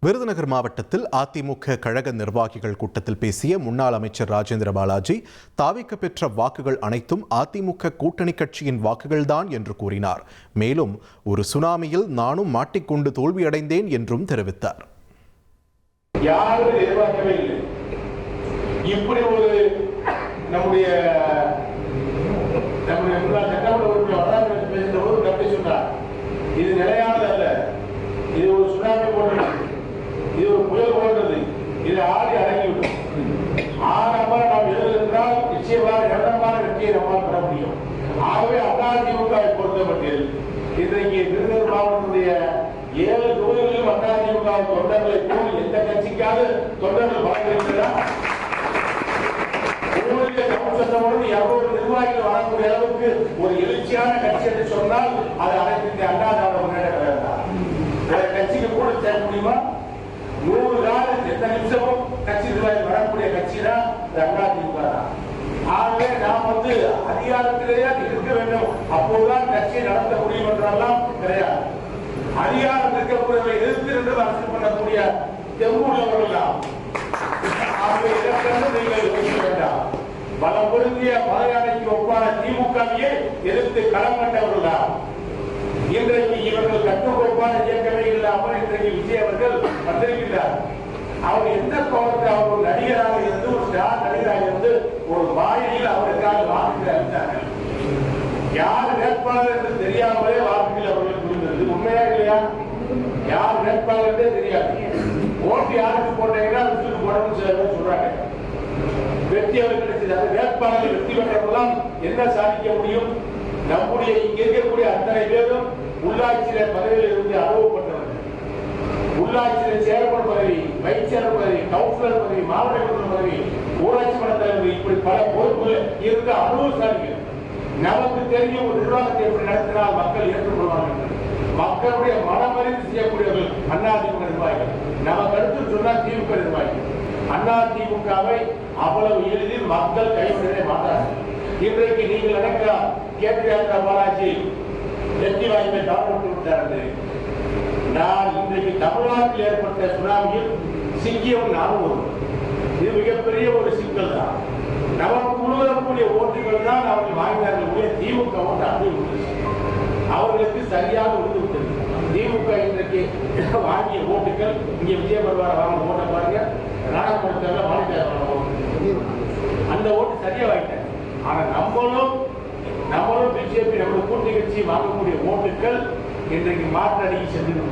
விருதுநகர் மாவட்டத்தில் அதிமுக கழக நிர்வாகிகள் கூட்டத்தில் பேசிய முன்னாள் அமைச்சர் ராஜேந்திர பாலாஜி, தாவிக்க பெற்ற வாக்குகள் அனைத்தும் அதிமுக கூட்டணி கட்சியின் வாக்குகள்தான் என்று கூறினார். மேலும் ஒரு சுனாமியில் நானும் மாட்டிக்கொண்டு தோல்வியடைந்தேன் என்றும் தெரிவித்தார். யாரும் எதிர்பார்க்கவே இல்லை. இப்படி ஒரு நம்முடைய சட்டமன்ற உறுப்பினர் பேசுகிறவர்கள் கருத்தை சொன்னார். இது நிலையானது அல்ல, இது ஒரு சுனாமி போன்றது, இது ஒரு புயல் போன்றது, இது ஆடி அடங்கிவிடும். ஆரம்பம் நாம் எழுதுகின்றால் நிச்சயமாக நிரந்தரமான வெற்றியை நம்மால் பெற முடியும். ஆகவே அதிமுகவை பொறுத்தமட்டில் இன்றைக்கு விருதுநகர் மாவட்டத்துடைய 7 தொகுதிகளிலும் அதிமுக தொண்டர்களை போல் எந்த கட்சிக்காவது தொண்டர்கள் வழங்குகின்றனர். நிர்வாகிகள் வரக்கூடிய அளவுக்கு ஒரு எழுச்சியான கட்சி என்று சொன்னால் அது அனைத்து அண்ணா திராவிட முன்னேற்ற கழகம். கட்சிக்கு கூட சேர முடியுமா? 100 நாள் எந்த நிமிஷமும் கட்சி நிர்வாகிகள் வரக்கூடிய கட்சி தான் அண்ணா திமுக தான். ஆகவே நாம் அதிகாரத்திலேயே இருக்க வேண்டும், அப்போதுதான் கட்சியை நடத்த முடியும் என்றெல்லாம் கிடையாது. அதிகாரம் இருக்கக்கூடியவர்களை எதிர்த்து என்று அரசியல் பண்ணக்கூடிய தெம்புள்ளவர்கள் தான். ஆகவே இதற்கென்று நீங்கள் யோசிக்க வேண்டாம். பலம் பொருந்திய மலையாளைக்கு ஒப்பான திமுகவையே எதிர்த்து களம் கண்டவர்கள் தான். இன்றைக்கு இவர்கள் கட்டுக்கோப்பான இயக்கமே இல்லாமல் இன்றைக்கு விஜய் அவர்கள் வந்திருக்கிறார். அவர் எந்த கோணத்தை அவர் ஒரு நடிகராக இருந்து, ஒரு ஸ்டார் நடிகராக இருந்து ஒரு மாயையில் அவருக்காக வாக்குகள் அளித்தார்கள். யார் வேட்பாளர் என்று தெரியாமலே வாக்குகள் அவர்களுக்கு இருந்தது. உண்மையா இல்லையா? யார் வேட்பாளர் என்றே தெரியாது. ஓட்டு யாருக்கு போட்டீங்கன்னா போடணும்னு சொல்றாங்க. வெற்றி அவர்கள் கிடைச்சது. வேட்பாளர்கள் வெற்றி பெற்றவர்களாம் என்ன சாதிக்க முடியும்? நம்முடைய இங்க இருக்கக்கூடிய அத்தனை பேரும் உள்ளாட்சியில பதவியில் இருந்து அனுபவப்பட்டவர்கள். உள்ளாட்சியில செயல்படும் பதவி, வைஸ் செயலர் பதவி, கவுன்சிலர் பதவி, மாவட்ட கவுன்சிலர் பதவி, ஊராட்சி மன்ற தலைவர், இப்படி பல பொறுப்புகள் இருந்த அனுபவசாலிகள். நமக்கு தெரியும் ஒரு நிர்வாகத்தை எப்படி நடத்தினால் மக்கள் ஏற்றுக்கொள்வார்கள். மக்களுடைய மனமறிந்து செய்யக்கூடியவர்கள் அதிமுக நிர்வாகிகள். நமக்கு அடுத்து சொன்னால் திமுக நிர்வாகிகள். அதிமுகவை அவ்வளவு எளிதில் மக்கள் கைவிடவே மாட்டார்கள். இன்றைக்கு நீங்கள் நினைக்கலாம் கேப்டன் பாலாஜி வெற்றி வாய்ப்பை தவறு விட்டார். நான் இன்றைக்கு தமிழ்நாட்டில் ஏற்பட்ட சுனாமியில் சிக்கியவன் நானும் ஒரு. இது மிகப்பெரிய ஒரு சிக்கல் தான். நமக்கு உருவக்கூடிய ஓட்டுகள் தான் அவர்கள் வாங்கினார்கள். திமுக ஓட்டு அப்படி அவர்களுக்கு சரியாக உறுதிவிட்டது. திமுக இன்றைக்கு வாங்கிய ஓட்டுகள் இங்கே விஜய் வருவார வாங்க ஓட்ட பாருங்க, ராணாபுரத்தில் மாநில அந்த ஓட்டு சரியா வாங்கிட்டாங்க. ஆனா நம்மளும் பிஜேபி நம்மளுடைய கூட்டணி கட்சி வாங்கக்கூடிய ஓட்டுகள் இன்றைக்கு மாற்றடிக்கு சென்று.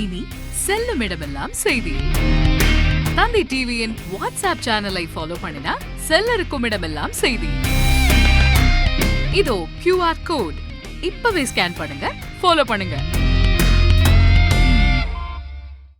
இனி செல்லும் இடமெல்லாம் செய்தி. தந்தை டிவியின் வாட்ஸ்அப் சேனலை ஃபாலோ பண்ணினா செல்ல இருக்கும் இடமெல்லாம் செய்தி. இதோ QR கோட் இப்பவே ஸ்கேன் பண்ணுங்க, ஃபாலோ பண்ணுங்க.